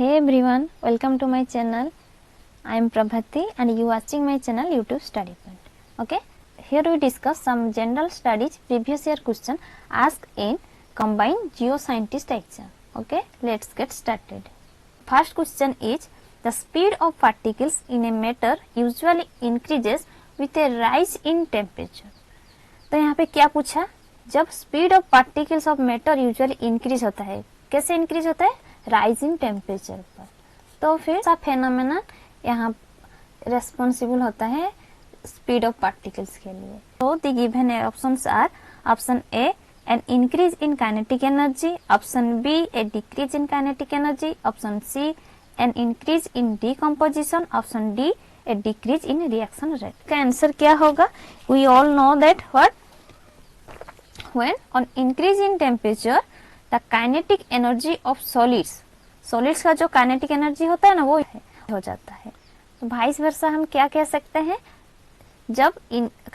Hey everyone, welcome to my channel. I am Prabhati and you watching my channel YouTube Study Point. Okay, here we discuss some general studies previous year question asked in combined geoscientist exam. Okay, let's get started. First question is the speed of particles in a matter usually increases with a rise in temperature. तो यहाँ पे क्या पूछा, जब speed of particles of matter usually increase होता है, कैसे increase होता है, राइज इन टेम्परेचर पर, तो फिर सा फेनोमेना यहाँ रेस्पॉन्सिबल होता है स्पीड ऑफ पार्टिकल्स के लिए. तो the given options are option A an increase in kinetic energy, option B a decrease in kinetic energy, option C an increase in decomposition, option D a decrease in reaction rate. का answer क्या होगा? We all know that what when on increase in temperature the kinetic energy of solids का जो kinetic energy होता है ना वो हो जाता है. तो वाइस वर्सा हम क्या कह सकते हैं, जब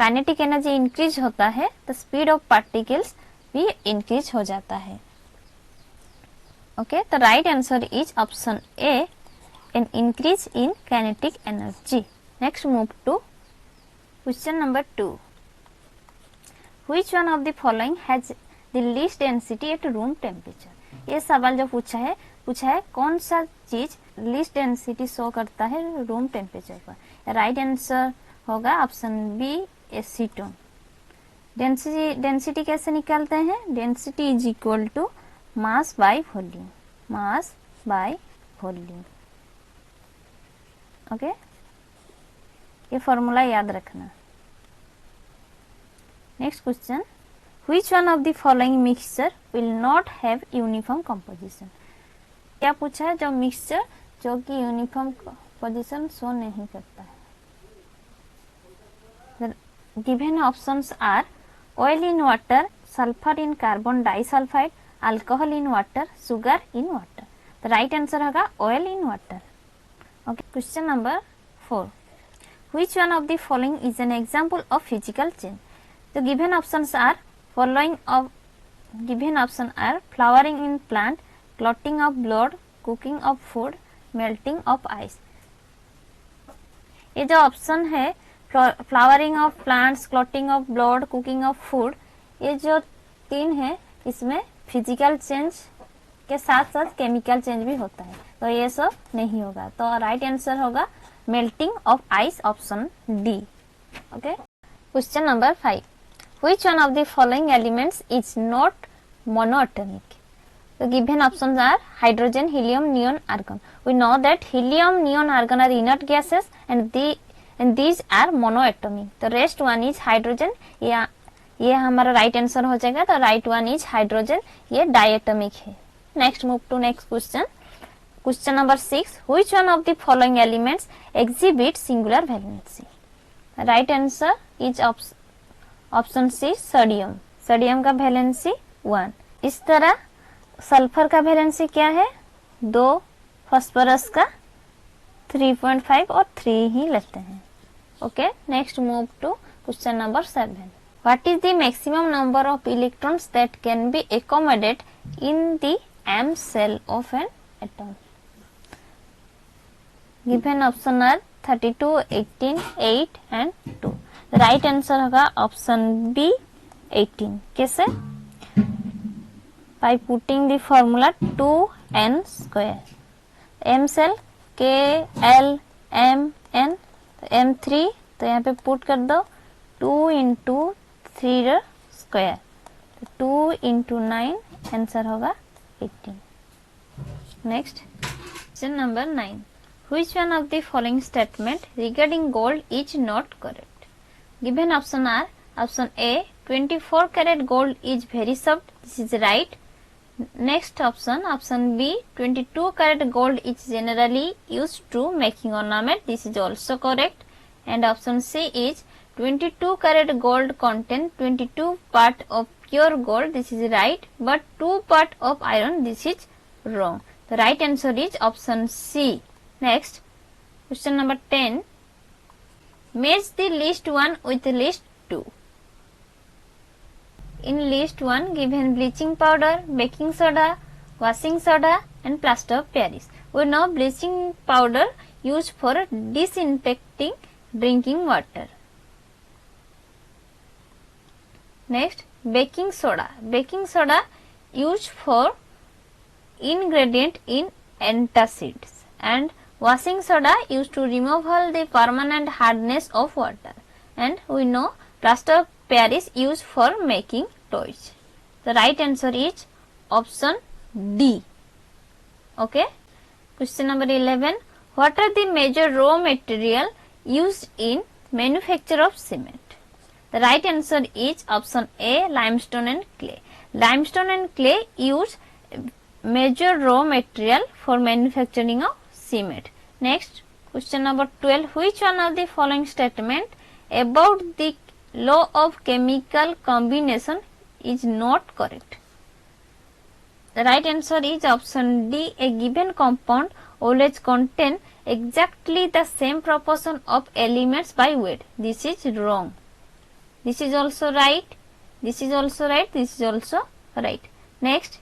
kinetic energy increase होता है तो speed of particles भी increase हो जाता है. ओके, तो right answer is option A an increase in kinetic energy. Next move to question number 2. Which one of the following has the least density at room temperature? ये सवाल जो पूछा है कौन सा चीज लीस्ट डेंसिटी शो करता है रूम टेम्परेचर पर. राइट आंसर होगा ऑप्शन बी एसीटोन. डेंसिटी कैसे निकालते हैं? Density is equal to mass by volume. Mass by volume. Okay, ये फॉर्मूला याद रखना. Next question, which one of the following mixture will not have uniform composition? क्या पूछा है, जो मिक्सचर जो कि यूनिफॉर्म कंपोजिशन शो नहीं करता है. The given options are oil in water, sulfur in carbon disulfide, alcohol in water, sugar in water. The right answer होगा oil in water. Okay, question number 4. Which one of the following is an example of physical change? The given options are flowering in plant, clotting of blood, cooking of food, melting of ice. ये जो option है flowering of plants, clotting of blood, cooking of food, ये जो तीन है इसमें physical change के साथ साथ केमिकल चेंज भी होता है, तो ये सब नहीं होगा. तो राइट आंसर होगा melting of ice, option D. Okay, question number 5. Which one of the following elements is not monoatomic? The given options are hydrogen, helium, neon, argon. We know that helium, neon, argon are inert gases and these are monoatomic. The rest one is hydrogen. ये हमारा right answer हो जाएगा. तो right one is hydrogen, ये diatomic है. Next move to next question. Question number 6. Which one of the following elements exhibit singular valency? Right answer is option C sodium. Sodium का valency 1. इस तरह sulphur का valency क्या है? 2. Phosphorus का 3.5 और 3 ही लेते हैं. Okay, next move to question number 7. What is the maximum number of electrons that can be accommodate in the m cell of an atom? Given option are 32, 18, 8 and 2. Right answer होगा option B 18. कैसे? By putting the formula 2n square. m shell k l m n, m3 तो यहाँ पे put कर दो 2 into 3 square, 2 into 9, answer होगा 18. Next question number 9. Which one of the following statement regarding gold is not correct? Given option are option A 24 karat gold is very soft. This is right. Next option B 22 karat gold is generally used to making ornament. This is also correct. And option C is 22 karat gold contain 22 part of pure gold. This is right, but 2 part of iron. This is wrong. The right answer is option C. Next, question number 10. Match the list 1 with the list 2. In list 1, given bleaching powder, baking soda, washing soda and plaster of Paris. We know bleaching powder used for disinfecting drinking water. Next, baking soda. Baking soda used for ingredient in antacids, and washing soda used to remove all the permanent hardness of water. And we know plaster of Paris used for making toys. The right answer is option D. Okay. Question number 11. What are the major raw material used in manufacture of cement? The right answer is option A, limestone and clay. Limestone and clay use major raw material for manufacturing of cement. Next, question number 12. Which one of the following statement about the law of chemical combination is not correct? The right answer is option D. A given compound always contain exactly the same proportion of elements by weight. This is wrong. This is also right. This is also right. This is also right. Next,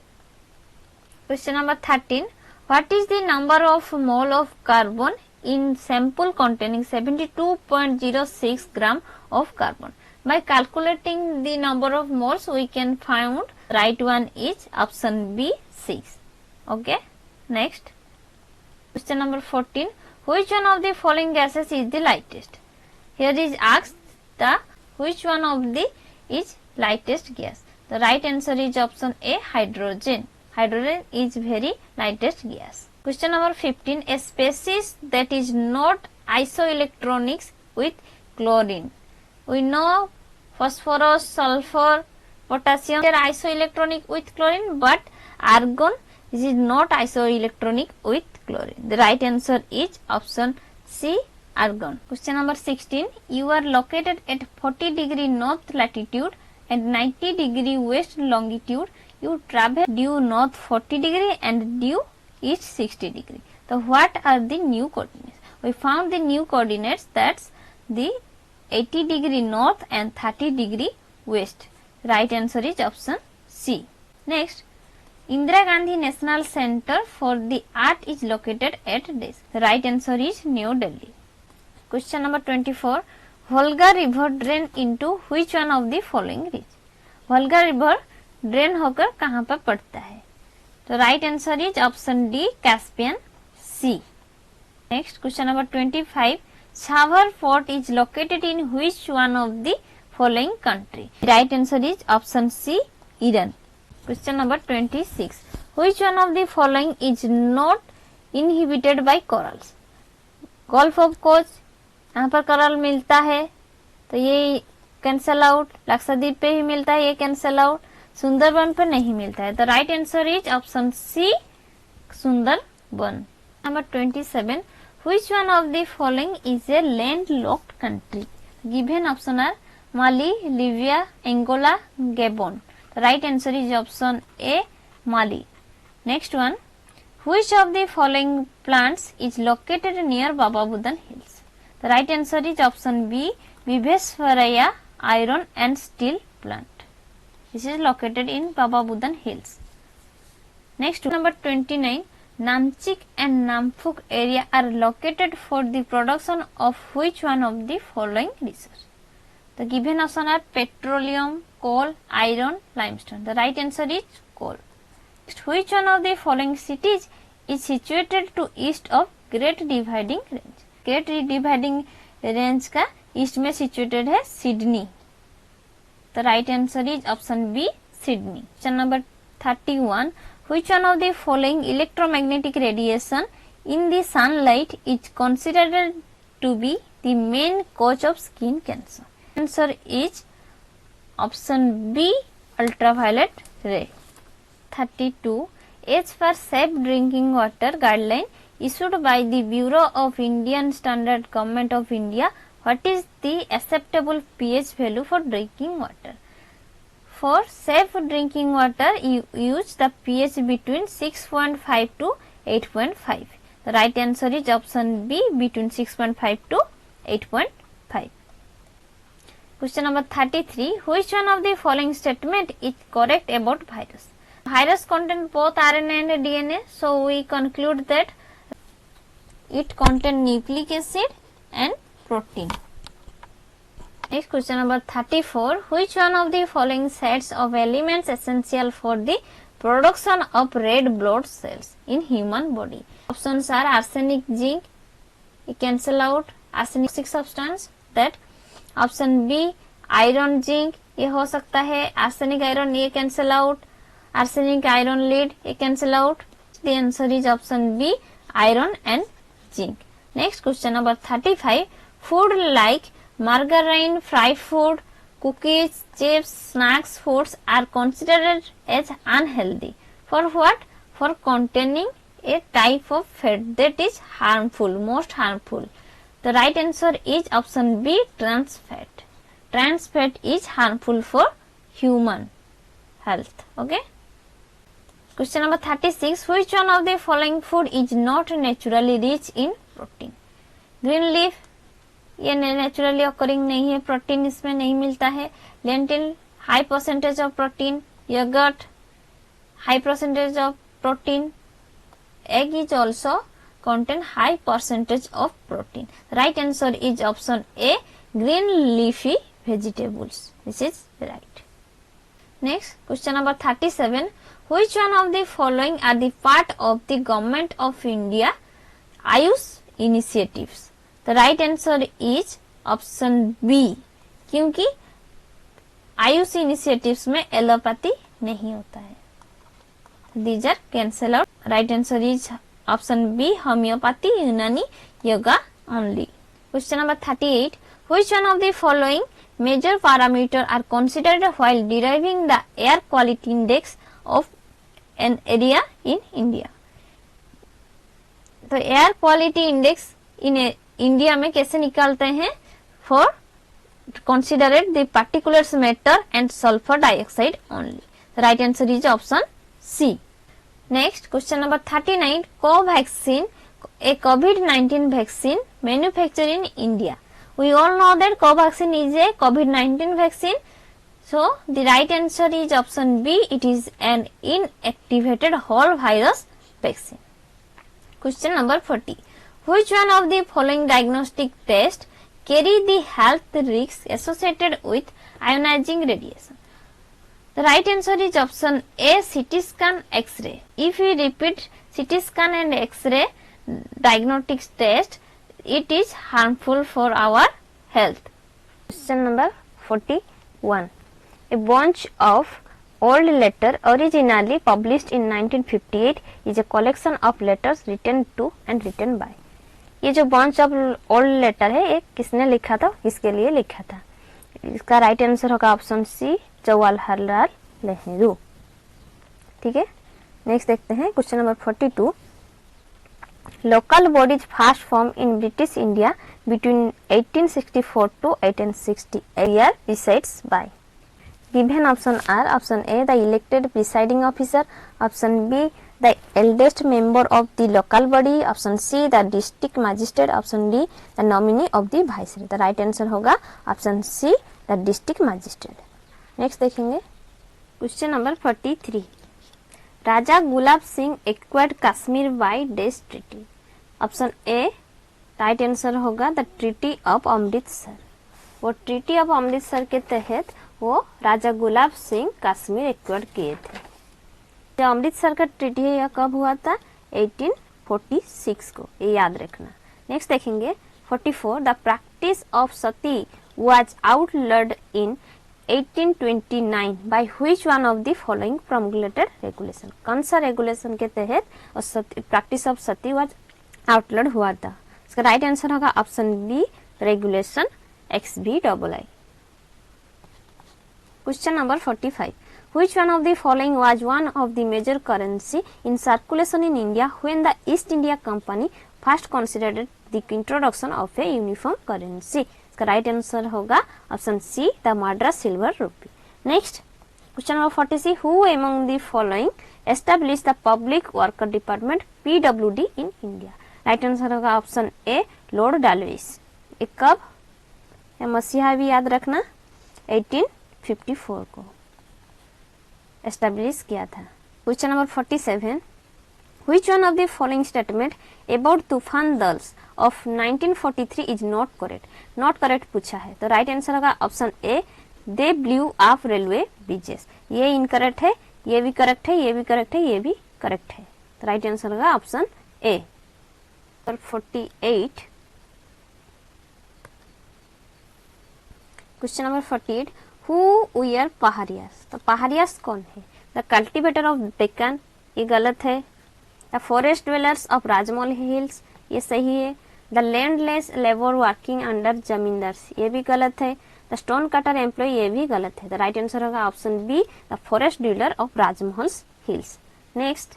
question number 13. What is the number of mole of carbon in sample containing 72.06 gram of carbon? By calculating the number of moles, we can find right one is option B, 6. Okay. Next, question number 14. Which one of the following gases is the lightest? Here is asked the which one of the is lightest gas. The right answer is option A, hydrogen. Hydrogen is very lightest gas. Question number 15. A species that is not isoelectronics with chlorine. We know phosphorus, sulfur, potassium are isoelectronic with chlorine, but argon is not isoelectronic with chlorine. The right answer is option C, argon. Question number 16. You are located at 40 degree north latitude and 90 degree west longitude. You travel due north 40 degree and due east 60 degree. So what are the new coordinates? We found the new coordinates, that's the 80 degree north and 30 degree west. Right answer is option C. Next, Indira Gandhi National Center for the Art is located at this. The right answer is New Delhi. Question number 24. Volga river drain into which one of the following region? Volga river drain होकर कहाँ पर पड़ता है? तो right answer is option D, Caspian Sea. Next, question number 25. Savar Fort is located in which one of the following country? Right answer is option C, Iran. Question number 26. Which one of the following is not inhabited by corals? Gulf of Koch, यहाँ पर coral मिलता है तो ये cancel out. Lakshadweep पे ही मिलता है, ये कैंसल आउट. सुंदरबन पर नहीं मिलता है. तो right answer is option C, Sundarban. Number 27. Which one of the following is a landlocked country? Given option are Mali, Libya, Angola, Gabon. The right answer is option A, Mali. Next one. Which of the following plants is located near Baba Budan Hills? The right answer is option B, Vivesvaraya iron and steel plant. This is located in Baba Budan Hills. Next, number 29. Namchik and Namphuk area are located for the production of which one of the following resources? The given option are petroleum, coal, iron, limestone. The right answer is coal. Next, which one of the following cities is situated to east of Great Dividing Range? Great Dividing Range का east में situated है Sydney. The right answer is option B, Sydney. Question number 31. Which one of the following electromagnetic radiation in the sunlight is considered to be the main cause of skin cancer? Answer is option B, ultraviolet ray. 32. As per safe drinking water guideline issued by the Bureau of Indian Standard Government of India, what is the acceptable pH value for drinking water? For safe drinking water, you use the pH between 6.5 to 8.5. The right answer is option B, between 6.5 to 8.5. Question number 33. Which one of the following statement is correct about virus? Virus contain both RNA and DNA, so we conclude that It contain nucleic acid and protein. Next question number 34. Which one of the following sets of elements essential for the production of red blood cells in human body? Options are arsenic, zinc. You cancel out arsenic substance. That option B iron, zinc. ये हो सकता है arsenic, iron. ये cancel out. Arsenic, iron, lead. ये cancel out. The answer is option B iron and zinc. Next question number 35. Food like margarine, fried food, cookies, chips, snacks, foods are considered as unhealthy. For what? For containing a type of fat that is harmful, most harmful. The right answer is option B trans fat. Trans fat is harmful for human health. Okay. Question number 36. Which one of the following food is not naturally rich in protein? Green leaf, ये naturally occurring नहीं है, protein इसमें नहीं मिलता है. Lentil, high percentage of protein. Yogurt, high percentage of protein. Egg is also contain high percentage of protein. Right answer is option A green leafy vegetables. This is right. Next question number 37. Which one of the following are the part of the government of India Ayush initiatives? The right answer is option B. क्योंकि Ayush initiatives में allopathy नहीं होता है. These are cancel out. Right answer is option B homeopathy, Unani, yoga only. Question number 38. Which one of the following major parameters are considered while deriving the air quality index of an area in India? तो air quality index in India में कैसे निकालते हैं? For considered the particulate matter and sulfur dioxide only. The right answer is option C. Next question number 39. Covaxin, a COVID-19 vaccine manufactured in India. We all know that Covaxin is a COVID-19 vaccine. So the right answer is option B. It is an inactivated whole virus vaccine. Question number 40. Which one of the following diagnostic tests carry the health risks associated with ionizing radiation? The right answer is option A, CT scan, X-ray. If we repeat CT scan and X-ray diagnostic test, it is harmful for our health. Question number 41. A bunch of old letters originally published in 1958 is a collection of letters written to and written by. ये जो bunch of old letter है, ये किसने लिखा था, किसके लिए लिखा था? इसका राइट आंसर होगा ऑप्शन सी, जवाहरलाल नेहरू. ठीक है, नेक्स्ट देखते हैं question number 42. Local bodies first form in British India between 1864 to 1860 year resides by. Given option are. Option A the elected presiding officer, option B the eldest member of the local body, option C the district magistrate, option D the nominee of the viceroy. The right answer होगा option C the district magistrate. Next देखेंगे question number 43. Raja Gulab Singh acquired Kashmir by dash treaty. Option A right answer होगा the treaty of Amritsar. वो treaty of Amritsar के तहत वो Raja Gulab Singh Kashmir acquired किए थे. जो अमृतसर का ट्रीटी है यह कब हुआ था? 1846 को, ये याद रखना. नेक्स्ट देखेंगे 44. The practice of Sati was outlawed in 1829 by which one of the following promulgated regulation. कौन सा रेगुलेशन के तहत practice of Sati was outlawed हुआ था? इसका राइट आंसर होगा option B regulation XBII. Question number 45. Which one of the following was one of the major currency in circulation in India when the East India Company first considered the introduction of a uniform currency? इसका right answer होगा option C the Madras silver rupee. Next question number 46. Who among the following established the public worker department PWD in India? Right answer होगा option ए Lord डालविस. एक कब मसीहा भी याद रखना 1854 को एस्टेब्लिश किया था. Question number 47. Which one of the following statement about तूफान दल्स of 1943 is not correct? Not correct पूछा है, तो राइट आंसर होगा option A, they blue of railway bridges. ये इनकरेक्ट है, ये भी करेक्ट है, ये भी करेक्ट है, ये भी करेक्ट है, तो राइट आंसर होगा option A. 48, question number 48, who were Paharias? तो पहाड़ियास कौन है? द कल्टिवेटर ऑफ डेक्कन, ये गलत है। The forest dwellers of Rajmahal hills, ये सही है। The landless labour working under zamindars, ये भी गलत है। द स्टोन कटर एम्प्लॉय, ये भी गलत है, द राइट आंसर होगा option B, the forest dweller of Rajmahal hills. Next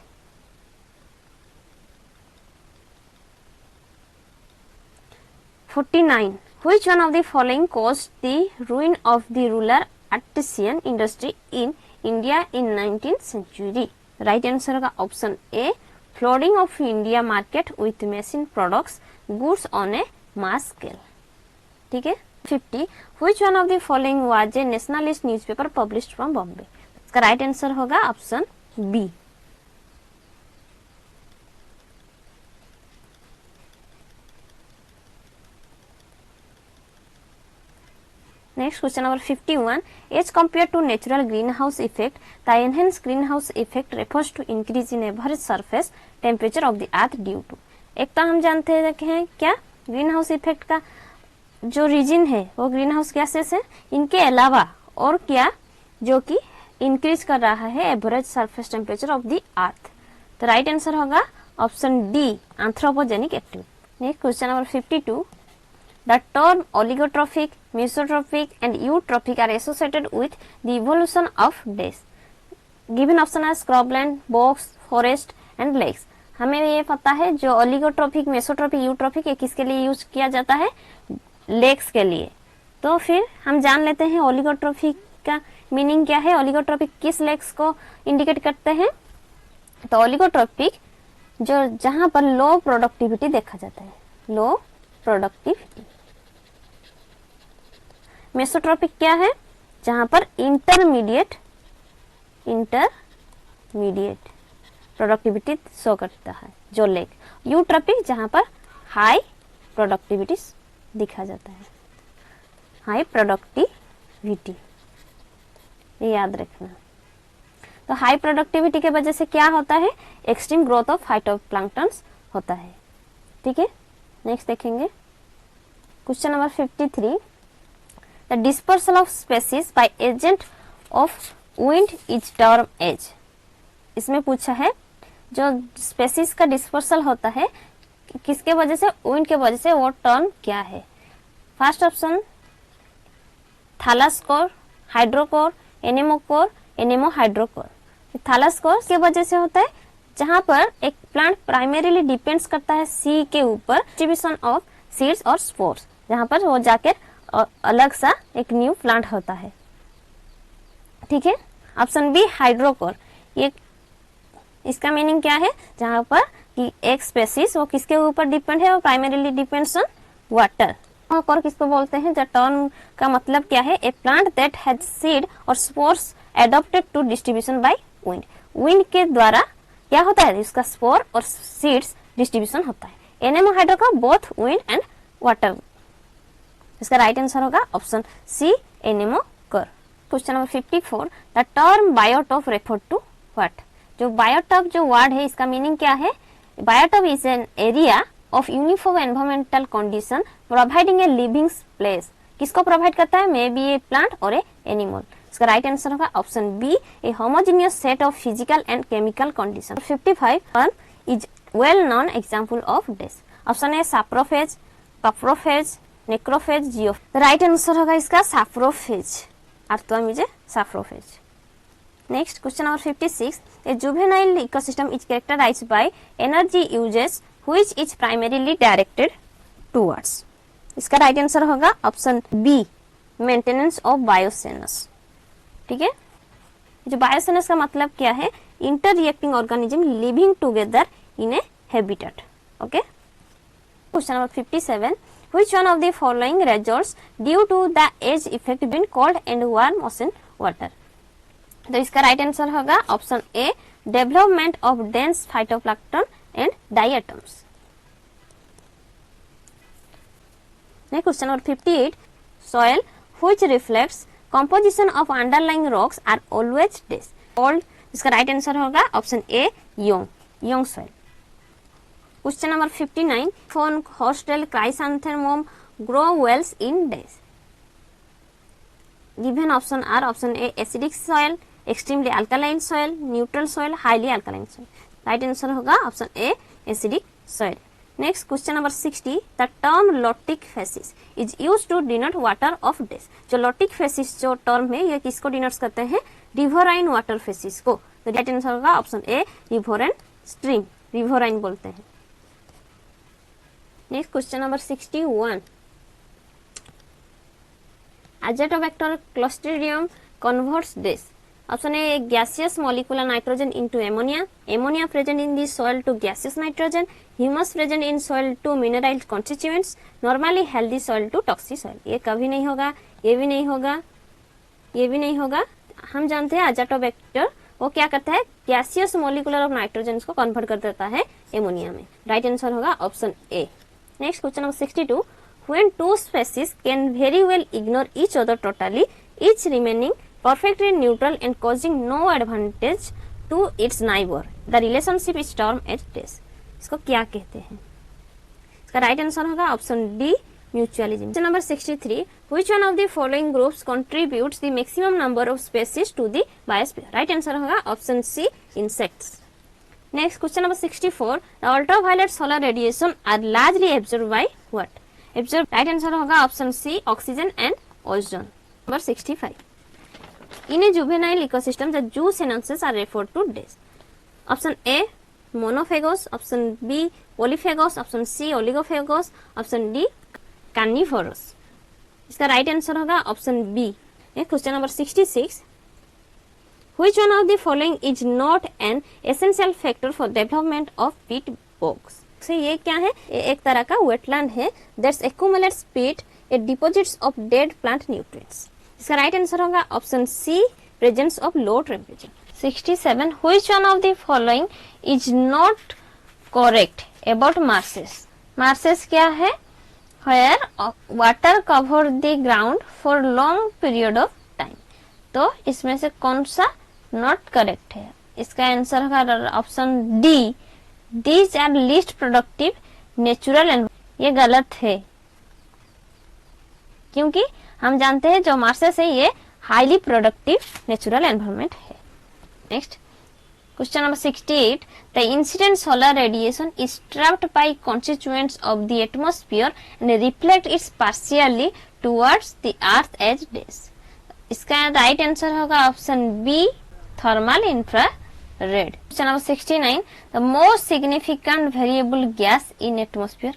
49, which one of the following caused the ruin of the rural artisan industry in India in 19th century? Right answer होगा option A, flooding of India market with machine products goods on a mass scale। ठीक है। 50, which one of the following was a nationalist newspaper published from Bombay? इसका right answer होगा option B. Next question number 51, as compared to natural greenhouse effect, the enhanced greenhouse effect refers to increase in average surface temperature of the earth due to। एक तो हम जानते हैं क्या green house effect का जो reason है वो ग्रीन हाउस गैसेस है, इनके अलावा और क्या जो कि इंक्रीज कर रहा है average surface temperature of the earth, तो राइट आंसर होगा option D, anthropogenic activity. Next question number 52, the term oligotrophic, mesotrophic and eutrophic are associated with the evolution of days. Given option are scrubland, bogs, forest and lakes। हमें ये पता है जो oligotrophic, मेसोट्रोफिक, eutrophic ये किसके लिए use किया जाता है? लेक्स के लिए। तो फिर हम जान लेते हैं ओलिगोट्रोफिक का मीनिंग क्या है, ओलिगोट्रोफिक किस लेक्स को इंडिकेट करते हैं? तो ओलिगोट्रोफिक जो जहां पर लो प्रोडक्टिविटी देखा जाता है, लो प्रोडक्टिविटी। मेसोट्रोपिक क्या है? जहां पर इंटरमीडिएट प्रोडक्टिविटी शो करता है जो लेक। यूट्रोपिक जहां पर हाई प्रोडक्टिविटी दिखा जाता है, हाई प्रोडक्टिविटी, ये याद रखना। तो हाई प्रोडक्टिविटी के वजह से क्या होता है? एक्सट्रीम ग्रोथ ऑफ फाइटोप्लैंक्टन्स होता है। ठीक है। नेक्स्ट देखेंगे question number 53, the dispersal of species by agent of wind is term as. इसमें पूछा है जो स्पेसीज का डिस्पर्सल होता है किसके वजह से? विंड के वजह से, वो टर्म क्या है? First option थैलास्कोर, हाइड्रोकोर, एनेमोकोर, एनेमोहाइड्रोकोर। थैलास्कोर के वजह से होता है जहां पर एक प्लांट प्राइमरीली डिपेंड्स करता है सी के ऊपर, डिस्ट्रीब्यूशन ऑफ सीड्स और स्पोर्स, जहां पर वो जाकर अलग सा एक न्यू प्लांट होता है। ठीक है। ऑप्शन बी हाइड्रोकोर, ये इसका मीनिंग क्या है? जहां पर कि एक स्पेसीज वो किसके ऊपर डिपेंड है? वो primarily depends on water. Core किसको बोलते हैं? द टर्म का मतलब क्या है? A plant that has seed और spores adopted to distribution by wind. Wind के द्वारा क्या होता है? इसका स्पोर और सीड्स डिस्ट्रीब्यूशन होता है। एनेमोहाइड्रो का बोथ विंड एंड वाटर। इसका राइट आंसर होगा option C, anemochore. Question number 54, the term biotope refer to what? जो बायोटॉप जो वर्ड है इसका मीनिंग क्या है? Biotope is an area of uniform environmental condition providing a living place. किसको provide करता है? मे बी ए प्लांट और ए एनिमल। इसका राइट आंसर होगा option B, a homogeneous set of physical and chemical condition. 55 term is well known example of this. Option A saprophage, coprophage, necrophage, geo. Right answer होगा इसका saprophage, आर्थोमिजे saprophage. Next question number 56, a juvenile ecosystem is characterized by energy uses which is primarily directed towards. इसका right answer होगा option B, maintenance of biocenosis. ठीक है। जो biocenosis का मतलब क्या है? Interacting organism living together in a habitat. Okay. Question number 57, which one of the following results due to the age effect been cold and warm ocean water? तो इसका right answer होगा option A, development of dense phytoplankton and diatoms. Next question number 58. Soil which reflects composition of underlying rocks are always dash. Old. इसका right answer होगा option A young soil. Question number 59. Phone hostel chrysanthemum grow wells in dash. Given option are option A acidic soil, extremely alkaline soil, neutral soil, highly alkaline soil. Right answer होगा option A acidic soil. Next question number 60. The term lotic facies is used to denote water of dash. जो lotic facies जो term है ये किसको denote करते हैं? Riverine water facies को. तो right answer होगा option A riverine stream. Riverine बोलते हैं. Next question number 61. Azotobacter clostridium converts this. Option A gaseous molecular nitrogen into ammonia. Ammonia present in the soil to gaseous nitrogen. Humus present in soil to mineral constituents. Normally healthy soil to toxic soil. ये कभी नहीं होगा, ये भी नहीं होगा, ये भी नहीं होगा. हम जानते हैं अजाटोबैक्टर वो क्या करता है, गैसियस मोलिकुलर ऑफ नाइट्रोजन को कन्वर्ट कर देता है एमोनिया में. राइट आंसर होगा option A. Next question number 62. When two species can very well ignore each other totally, each remaining perfectly neutral and causing no advantage to its neighbor, the relationship is termed as dash. इसको क्या कहते हैं? इसका right answer होगा option D mutualism. Question number 63. Which one of the following groups contributes the maximum number of species to the biosphere? Right answer होगा option C insects. Next question number 64. The ultraviolet solar radiation are largely absorbed by what? Absorb. Right answer होगा option C oxygen and ozone. Number 65. In a juvenile ecosystem, the zooxanthus are referred to dash. Option A monophagous, option B polyphagous, option C oligophagous, option D carnivorous. इसका right answer होगा option B. Question number 66. Which one of the following is not an essential factor for development of peat bogs? से ये क्या है, एक तरह का wetland है that accumulates peat at deposits of dead plant nutrients. इसका राइट आंसर होगा option C presence of low temperature. 67. Which one of the following is not correct about marshes? Marshes क्या है? Where water cover the ground for long period of time. तो इसमें से कौन सा not correct है? इसका आंसर होगा option D. These are least productive natural and ये गलत है क्योंकि हम जानते हैं जो मार्सेस है ये हाईली प्रोडक्टिव नेचुरल एनवायरनमेंट है. Next question number 68. The incident solar radiation is trapped by constituents of the atmosphere and reflect it partially towards the earth as dash. इसका राइट आंसर होगा option B thermal infrared. Question number 69. The most significant variable gas in atmosphere.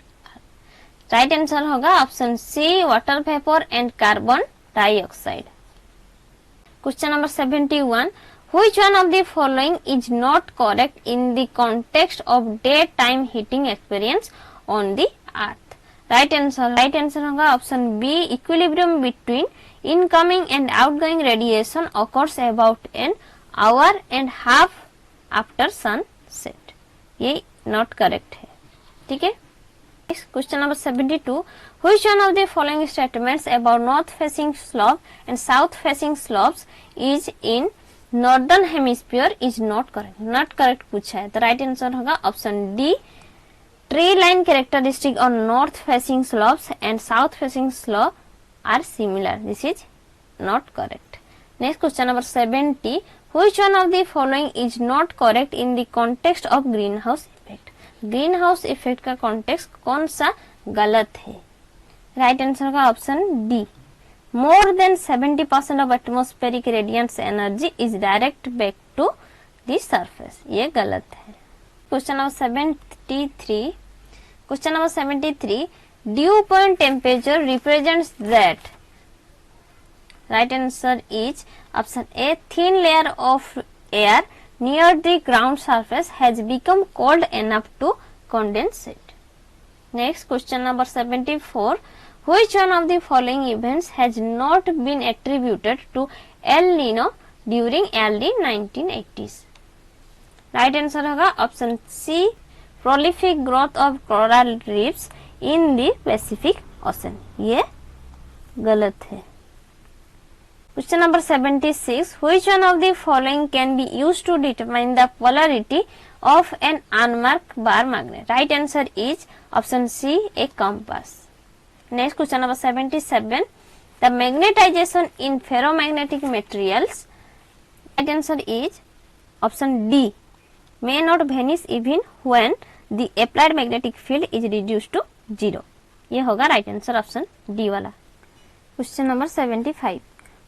Right answer होगा option C water vapour and carbon dioxide. Question number 71. Which one of the following is not correct in the context of daytime heating experience on the earth? Right answer होगा option B equilibrium between incoming and outgoing radiation occurs about an hour and half after sunset. ये not correct है. ठीक है. Question number 72. Which one of the following statements about north facing slope and south facing slopes is in northern hemisphere is not correct? Not correct पूछा है. तो right answer होगा option D tree line characteristic on north facing slopes and south facing slope are similar. This is not correct. Next question number 70. Which one of the following is not correct in the context of greenhouse effect? Green house effect का context कौन सा गलत है? Right answer का option D. More than 70% of atmospheric radiant energy is direct back to the surface. ये गलत है. Question number 73. Question number 73. Dew point temperature represents that. Right answer is option A thin layer of air near the ground surface has become cold enough to condensate. Next question number 74. Which one of the following events has not been attributed to El Nino during early 1980s? Right answer होगा option C, prolific growth of coral reefs in the Pacific Ocean. ये गलत है। Question number 76, which one of the following can be used to determine the polarity of an unmarked bar magnet? Right answer is option C, a compass. Next question number 77, the magnetization in ferromagnetic materials. Right answer is option D, may not vanish even when the applied magnetic field is reduced to 0. ये होगा right answer option D वाला। Question number 75,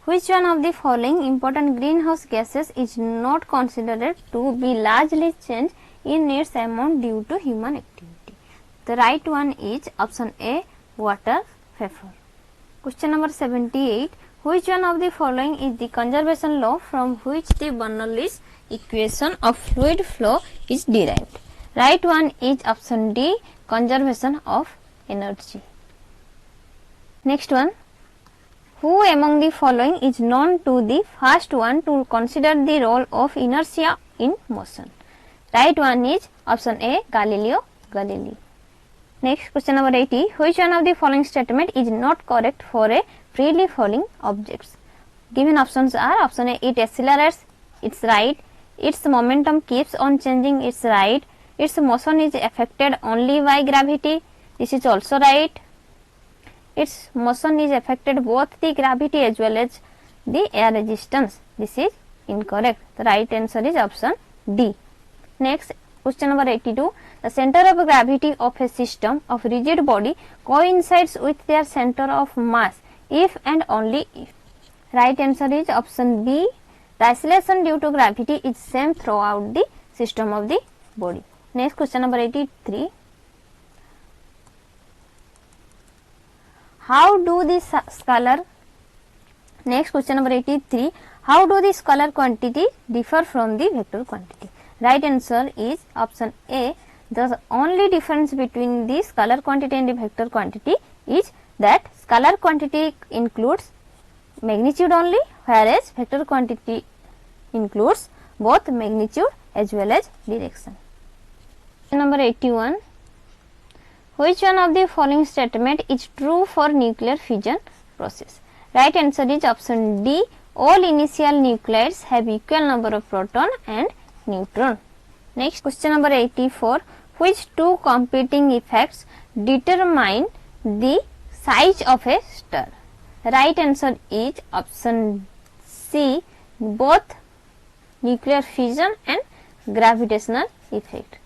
which one of the following important greenhouse gases is not considered to be largely changed in its amount due to human activity? The right one is option A, water vapor. Question number 78, which one of the following is the conservation law from which the Bernoulli's equation of fluid flow is derived? Right one is option D, conservation of energy. Next one, who among the following is known to the first one to consider the role of inertia in motion? Right one is option A, Galileo Galilei. Next question number 80, which one of the following statement is not correct for a freely falling objects? Given options are option A, it accelerates, it's right, its momentum keeps on changing, it's right, its motion is affected only by gravity, this is also right, its motion is affected both the gravity as well as the air resistance, this is incorrect. The right answer is option D. Next question number 82, the center of gravity of a system of rigid body coincides with their center of mass if and only if. Right answer is option B, the acceleration due to gravity is same throughout the system of the body. Next question number 83, how do the scalar, next question number 83, how do the scalar quantity differ from the vector quantity? Right answer is option A, the only difference between the scalar quantity and the vector quantity is that scalar quantity includes magnitude only, whereas vector quantity includes both magnitude as well as direction. Number 81, which one of the following statement is true for nuclear fission process? Right answer is option D, all initial nuclides have equal number of proton and neutron. Next question number 84, which two competing effects determine the size of a star? Right answer is option C, both nuclear fission and gravitational effect.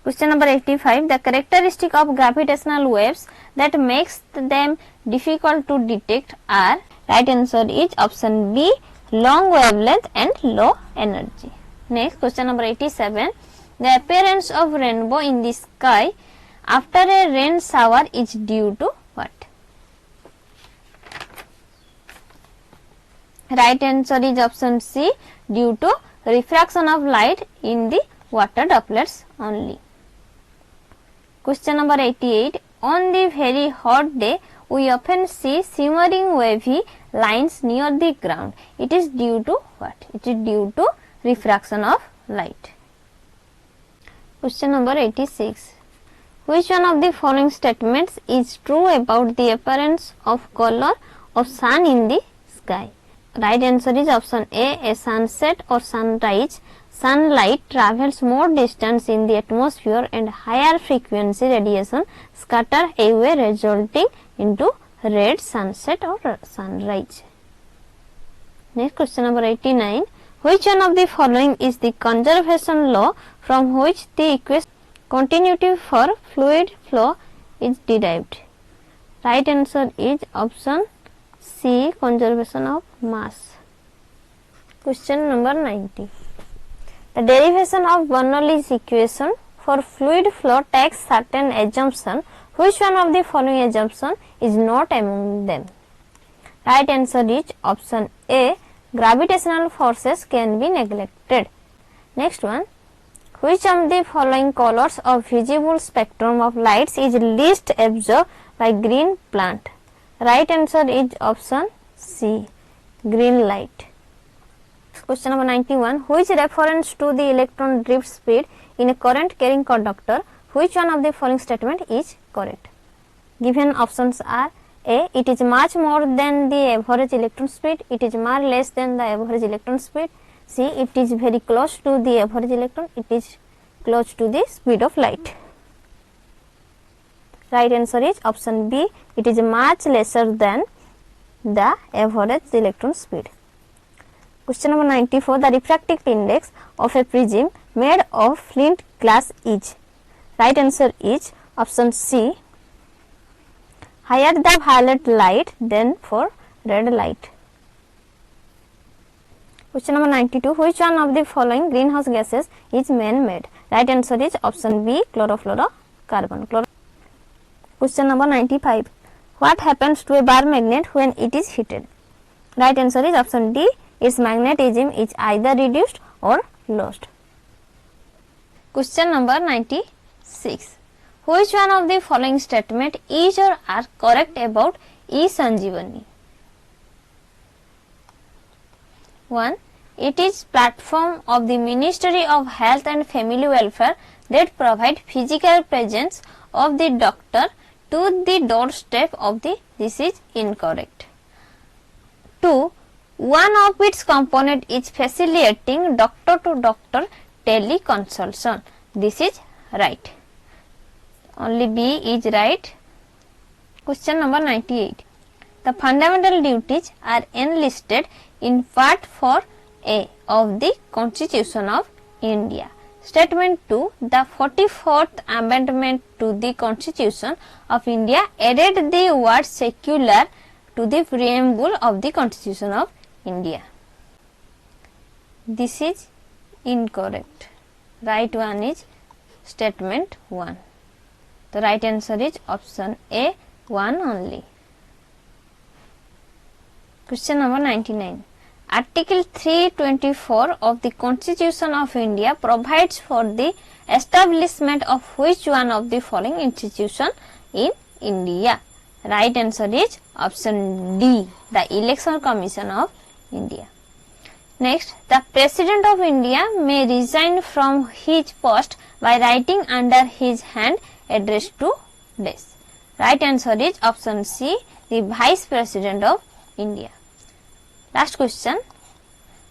Question number 85, the characteristic of gravitational waves that makes them difficult to detect are, right answer is option B, long wavelength and low energy. Next question number 87, the appearance of rainbow in the sky after a rain shower is due to what? Right answer is option C, due to refraction of light in the water droplets only. Question number 88, on the very hot day we often see shimmering wavy lines near the ground. It is due to what? It is due to refraction of light. Question number 86, which one of the following statements is true about the appearance of color of sun in the sky? Right answer is option A, sunset or sunrise. Sunlight travels more distance in the atmosphere and higher frequency radiation scatter away, resulting into red sunset or sunrise. Next question number 89, which one of the following is the conservation law from which the equation continuity for fluid flow is derived? Right answer is option C, conservation of mass. Question number 90, the derivation of Bernoulli's equation for fluid flow takes certain assumption. Which one of the following assumption is not among them? Right answer is option A, gravitational forces can be neglected. Next one, which of the following colors of visible spectrum of lights is least absorbed by green plant? Right answer is option C, green light. question number 91. Which reference to the electron drift speed in a current carrying conductor? Which one of the following statement is correct? Given options are A. It is much more than the average electron speed. It is much less than the average electron speed. C. It is very close to the average electron. It is close to the speed of light. Right answer is option B. It is much lesser than the average electron speed. Question number 94. The refractive index of a prism made of flint glass is. Right answer is option C. Higher the violet light than for red light. Question number 92. Which one of the following greenhouse gases is man-made? Right answer is option B. Chlorofluorocarbon. Question number 95. What happens to a bar magnet when it is heated? Right answer is option D. Its magnetism is either reduced or lost. Question number 96. Which one of the following statement is or are correct about e-Sanjeevani? 1. It is platform of the Ministry of Health and Family Welfare that provide physical presence of the doctor to the doorstep of the. This is incorrect. 2. One of its component is facilitating doctor-to-doctor teleconsultation. This is right. Only B is right. Question number 98. The fundamental duties are enlisted in Part 4A of the Constitution of India. Statement 2. The 44th Amendment to the Constitution of India added the word secular to the preamble of the Constitution of India. This is incorrect. Right one is statement 1. The right answer is option A, 1 only. Question number 99. Article 324 of the Constitution of India provides for the establishment of which one of the following institution in India? Right answer is option D, the Election Commission of India. Next, the President of India may resign from his post by writing under his hand addressed to desk. Right answer is option C, the Vice President of India. Last question.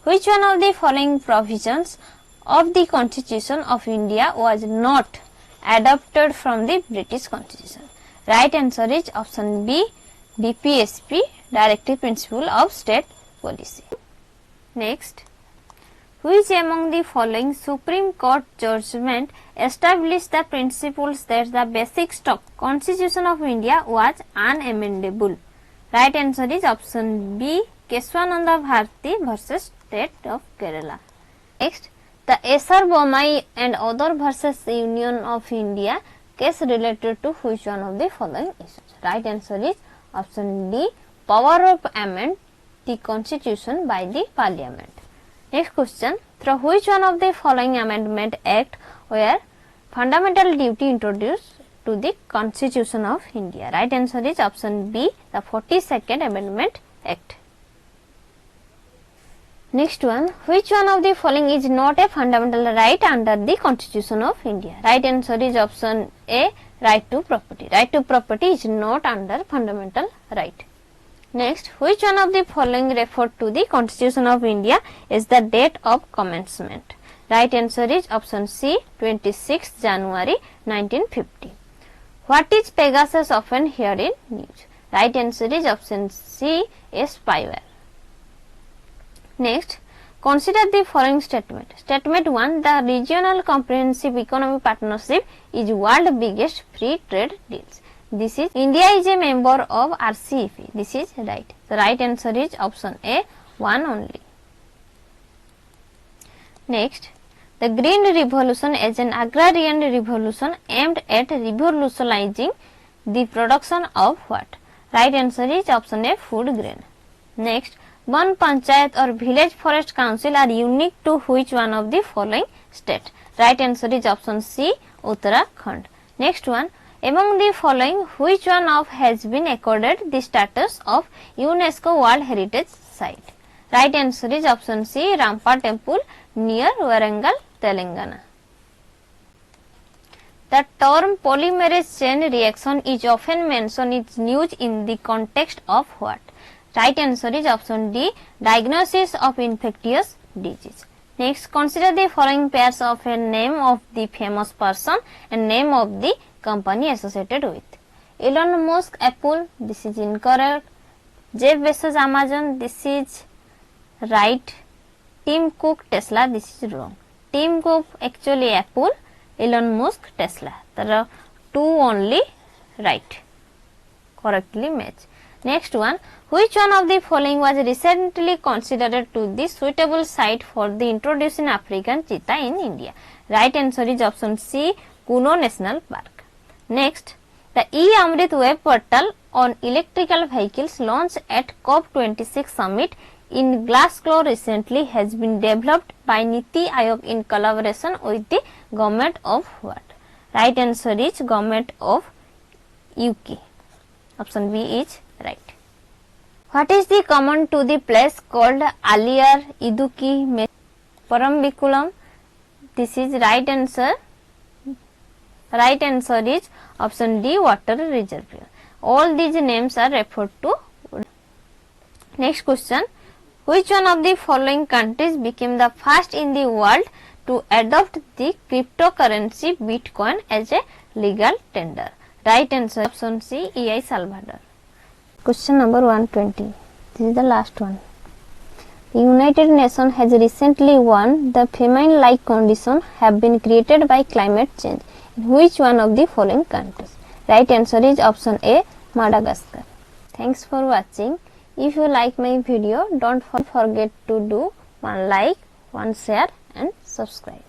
Which one of the following provisions of the Constitution of India was not adopted from the British Constitution? Right answer is option B, DPSP, Directive Principle of State Policy. Next, which among the following Supreme Court judgment established the principles that the basic stock Constitution of India was unamendable? Right answer is option B, Keswananda Bharati versus State of Kerala. Next, the SR Bommai and other versus Union of India case related to which one of the following issues? Right answer is option D, power of amend the Constitution by the Parliament. Next question, through which one of the following Amendment Act were fundamental duty introduced to the Constitution of India? Right answer is option B, the 42nd Amendment Act. Next one, which one of the following is not a fundamental right under the Constitution of India? Right answer is option A, right to property. Right to property is not under fundamental right. Next, which one of the following referred to the Constitution of India is the date of commencement? Right answer is option C, 26 January 1950. What is Pegasus often heard in news? Right answer is option C, a spyware. Next, consider the following statement. Statement 1. The Regional Comprehensive Economic Partnership is world's biggest free trade deals. This is India is a member of RCEP. This is right. The right answer is option A, 1 only. Next, the Green Revolution is an agrarian revolution aimed at revolutionizing the production of what? Right answer is option A, food grain. Next, Ban Panchayat or Village Forest Council are unique to which one of the following state? Right answer is option C, Uttarakhand. Next one, among the following, which one of has been accorded the status of UNESCO World Heritage Site? Right answer is option C, Rampa Temple near Warangal, Telangana. The term polymerase chain reaction is often mentioned in news in the context of what? Right answer is option D, diagnosis of infectious disease. Next, consider the following pairs of a name of the famous person and name of the company associated with. Elon Musk, Apple, this is incorrect. Jeff Bezos, Amazon, this is right. Tim Cook, Tesla, this is wrong. Tim Cook actually Apple, Elon Musk, Tesla. There are two only right, correctly match. Next one, which one of the following was recently considered to the suitable site for the introducing African cheetah in India? Right answer is option C, Kuno National Park. Next, the e-Amrit web portal on electrical vehicles launched at COP26 summit in Glasgow recently has been developed by Niti Aayog in collaboration with the government of what? Right answer is government of UK. Option B is right. What is the common to the place called Aliyar, Iduki, Parambiculam? This is right answer. Right answer is option D, water reservoir. All these names are referred to. Next question. Which one of the following countries became the first in the world to adopt the cryptocurrency Bitcoin as a legal tender? Right answer option C, El Salvador. Question number 120. This is the last one. The United Nations has recently warned the famine-like conditions have been created by climate change. In which one of the following countries? Right answer is option A, Madagascar. Thanks for watching. If you like my video, don't forget to do one like, one share and subscribe.